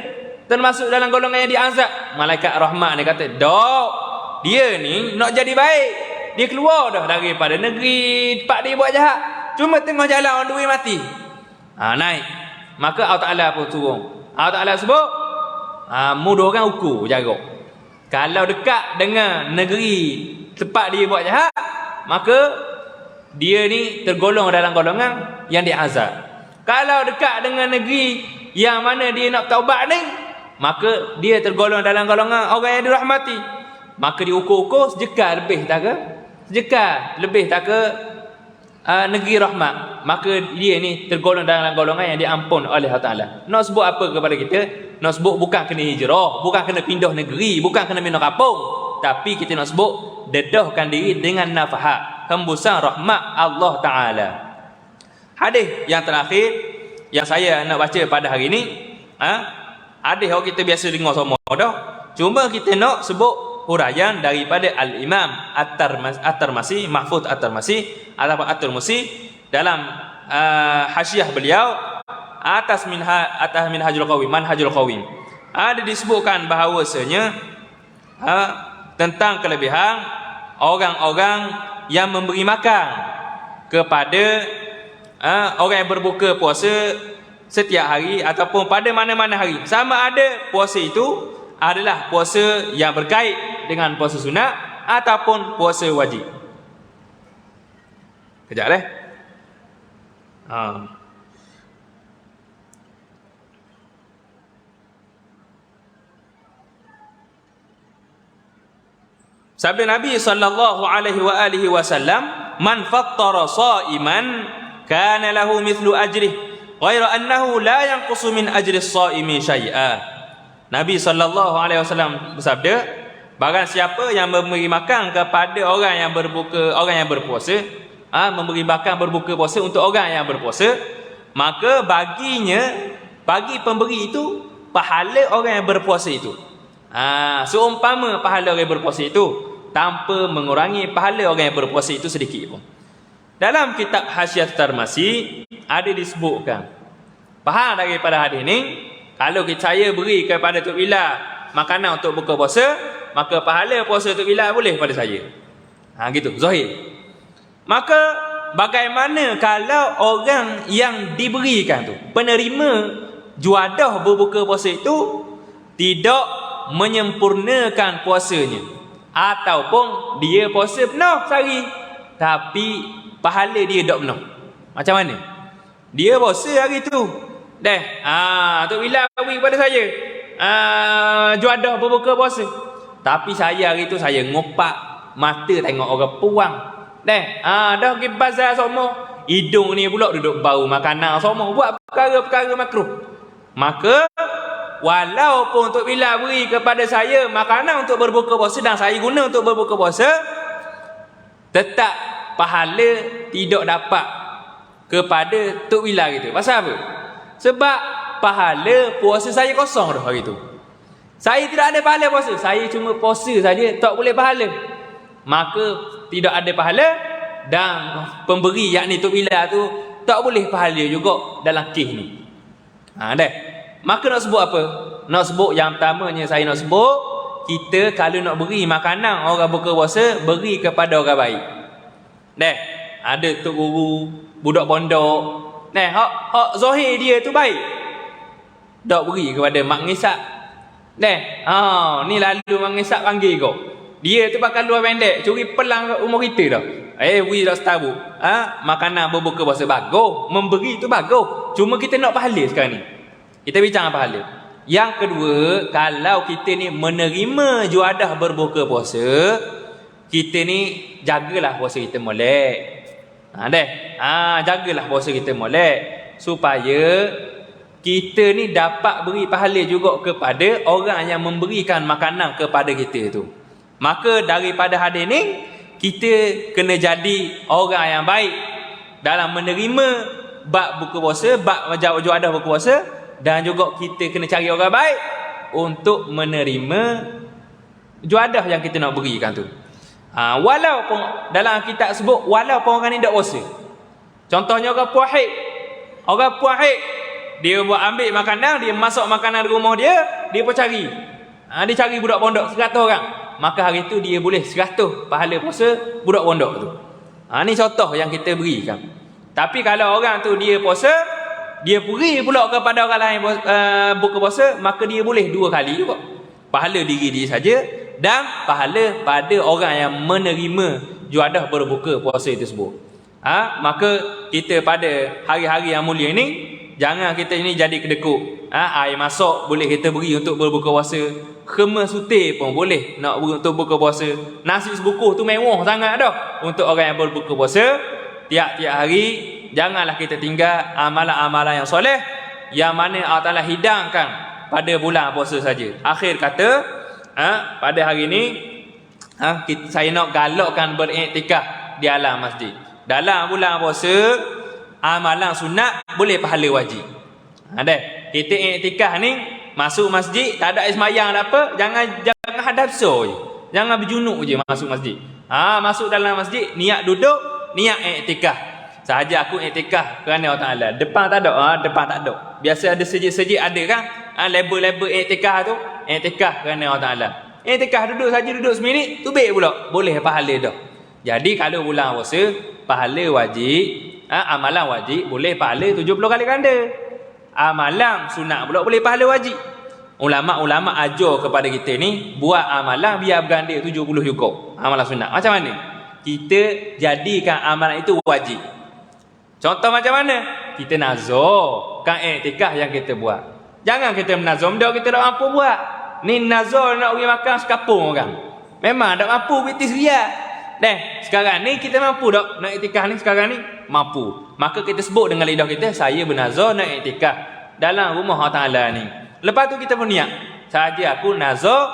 termasuk dalam golongan yang diazab. Malaikat rahmat ni kata, dia ni nak jadi baik, dia keluar dah daripada negeri tempat dia buat jahat, cuma tengah jalan on the way mati. Naik. Maka Allah Ta'ala pun turun. Allah Ta'ala sebut, mudah orang ukur jarak. Kalau dekat dengan negeri tempat dia buat jahat, maka dia ni tergolong dalam golongan yang diazab. Kalau dekat dengan negeri yang mana dia nak taubat ni, maka dia tergolong dalam golongan orang yang dirahmati. Maka diukur-ukur sejekal lebih tak ke? Sejekal lebih tak ke negeri rahmat, maka dia ni tergolong dalam golongan yang diampun oleh Allah Ta'ala. Nak sebut apa kepada kita? Nak sebut bukan kena hijrah, bukan kena pindah negeri, bukan kena pindah kampung, tapi kita nak sebut dedahkan diri dengan nafahat, hembusan rahmat Allah Ta'ala. Hadis yang terakhir yang saya nak baca pada hari ini, hadis yang kita biasa dengar semua dah, cuma kita nak sebut huraian daripada Al-Imam At-Tirmizi, Mahfuz At-Tirmizi ataupun At-Tirmizi dalam hasyiah beliau atas Minhajul Qawim, Manhajul Qawim. Ada disebutkan bahawasanya tentang kelebihan orang-orang yang memberi makan kepada orang yang berbuka puasa setiap hari ataupun pada mana-mana hari, sama ada puasa itu adalah puasa yang berkait dengan puasa sunat ataupun puasa wajib. Kejap sabda Nabi sallallahu alaihi wasallam, man fattara shaiman kana lahu mithlu ajrih ghaira annahu la yanqusu min ajri as-shaimi syai'a. Nabi sallallahu alaihi wasallam bersabda, barang siapa yang memberi makan kepada orang yang berbuka, orang yang berpuasa, memberi makan berbuka puasa untuk orang yang berpuasa, maka bagi pemberi itu pahala orang yang berpuasa itu. Seumpama pahala orang yang berpuasa itu, tanpa mengurangi pahala orang yang berpuasa itu sedikit pun. Dalam kitab Hasyiah Tirmizi ada disebutkan, faham daripada hadis ni, kalau saya beri kepada Tok Bila makanan untuk buka puasa, maka pahala puasa Tok Bila boleh pada saya. Gitu, zahir. Maka bagaimana kalau orang yang diberikan tu, penerima juadah berbuka puasa itu tidak menyempurnakan puasanya, ataupun dia puasa penuh sehari tapi pahala dia tak penuh. Macam mana? Dia puasa hari tu, Tok Bila beri pada saya juadah berbuka puasa, tapi saya hari tu saya ngopak mata tengok orang puang. Dah pergi bazar semua, hidung ni pula duduk bau makanan semua, buat perkara-perkara makruh. Maka walaupun Tok Bila beri kepada saya makanan untuk berbuka puasa dan saya guna untuk berbuka puasa, tetap pahala tidak dapat kepada Tok Bila gitu. Pasal apa? Sebab pahala puasa saya kosong dah hari tu. Saya tidak ada pahala puasa, saya cuma puasa saja, tak boleh pahala. Maka tidak ada pahala, dan pemberi yakni Tok Bila tu tak boleh pahala juga dalam kes ni. Maka nak sebut apa? Nak sebut yang pertamanya, saya nak sebut, kita kalau nak beri makanan orang buka puasa, beri kepada orang baik. Ada tok guru, budak pondok, hak zahir dia tu baik, tak beri kepada mak ngisak. Ni lalu mak ngisak panggil kau, dia tu pakai luar pendek, curi pelang umur kita dah. Beri dah setabu. Makanan berbuka puasa bagus, memberi tu bagus, cuma kita nak pahala sekarang ni. Kita bincang pahala. Yang kedua, kalau kita ni menerima juadah berbuka puasa, kita ni jagalah puasa kita molek. Jagalah puasa kita molek, supaya kita ni dapat beri pahala juga kepada orang yang memberikan makanan kepada kita tu. Maka daripada hadis ni, kita kena jadi orang yang baik dalam menerima bab buka puasa, bab juadah buka puasa, dan juga kita kena cari orang baik untuk menerima juadah yang kita nak berikan tu. Walaupun dalam kitab sebut walaupun orang ni tak puasa. Contohnya orang puahid. Orang puahid, dia buat ambil makanan, dia masak makanan di rumah dia, dia pun cari. Dia cari budak pondok 100 orang. Maka hari tu dia boleh 100 pahala puasa budak pondok tu. Ni contoh yang kita berikan. Tapi kalau orang tu dia puasa, dia beri pula kepada orang lain buka puasa, maka dia boleh 2 kali juga. Pahala diri dia saja dan pahala pada orang yang menerima juadah berbuka puasa tersebut. Maka kita pada hari-hari yang mulia ini, jangan kita ini jadi kedekut. Air masak boleh kita beri untuk berbuka puasa, khemah sutir pun boleh nak beri untuk buka puasa. Nasi sebukuh tu mewah sangat dah untuk orang yang berbuka puasa. Tiap-tiap hari janganlah kita tinggal amalan-amalan yang soleh yang mana Allah Ta'ala hidangkan pada bulan puasa saja. Akhir kata, pada hari ini saya nak galakkan beriktikaf di alam masjid. Dalam bulan puasa, amalan sunat boleh pahala wajib. Kita iktikaf ni, masuk masjid, tak ada sembahyang apa, jangan hadap so je. Jangan berjunuk je masuk masjid. Masuk dalam masjid, niat duduk, niat iktikaf. Sahaja aku iktikaf kerana Allah Taala. Depan tak ada, depan tak ada. Biasa ada sejid-sejid ada kan? Label-label iktikaf tu, iktikaf kerana Allah Taala. Iktikaf duduk saja, duduk seminit, tubik pula. Boleh pahala dah. Jadi kalau bulan puasa, pahala wajib, amalan wajib boleh pahala 70 kali ganda. Amalan sunat pula boleh pahala wajib. Ulama-ulama ajar kepada kita ni buat amalan biar berganda 70 juga. Amalan sunat. Macam mana? Kita jadikan amalan itu wajib. Contoh macam mana? Kita nazar kan iktikaf yang kita buat. Jangan kita menazar benda kita tak mampu buat. Ni nazar nak pergi makan sekapung orang. Memang tak mampu betis riak. Sekarang ni kita mampu tak nak iktikaf ni sekarang ni? Mampu. Maka kita sebut dengan lidah kita, saya bernazar nak iktikaf dalam rumah Allah Taala ni. Lepas tu kita pun niat, sahaja aku nazar,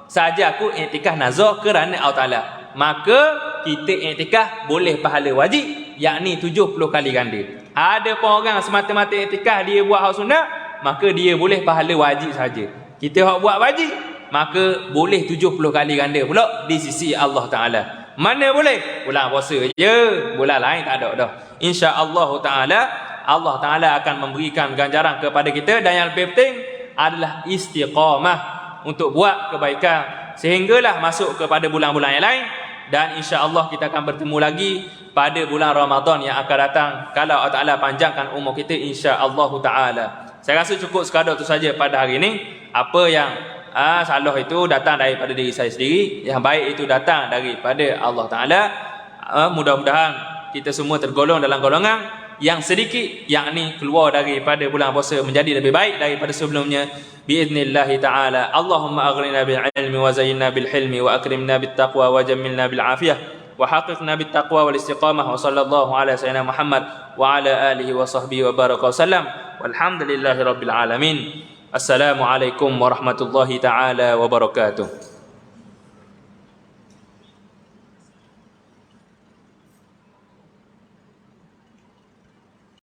sahaja aku iktikaf nazar kerana Allah Taala. Maka kita iktikaf boleh pahala wajib, yakni 70 kali ganda. Ada pun orang semata-mata iktikaf dia buat hak sunat, maka dia boleh pahala wajib saja. Kita hak buat wajib, maka boleh 70 kali ganda pula di sisi Allah Taala. Mana boleh? Bulan puasa je, bulan lain tak ada dah. Insya-Allah Taala Allah Taala akan memberikan ganjaran kepada kita, dan yang lebih penting adalah istiqamah untuk buat kebaikan sehinggalah masuk kepada bulan-bulan yang lain, dan insya-Allah kita akan bertemu lagi pada bulan Ramadan yang akan datang kalau Allah Taala panjangkan umur kita, insya-Allah Taala. Saya rasa cukup sekadar itu saja pada hari ini. Apa yang salah itu datang daripada diri saya sendiri, yang baik itu datang daripada Allah Taala. Mudah-mudahan kita semua tergolong dalam golongan yang sedikit, yakni keluar daripada bulan puasa menjadi lebih baik daripada sebelumnya, biiznillah taala. Allahumma aghnina bil ilmi wa zayyinna bil hilmi wa akrimna bit taqwa wa jammilna bil afiyah wa haqiqna bit taqwa wal istiqamah. Wa sallallahu ala sayyidina Muhammad wa ala alihi wa sahbihi wa baraka wasallam. Walhamdulillahi rabbil alamin. Assalamualaikum warahmatullahi taala wabarakatuh.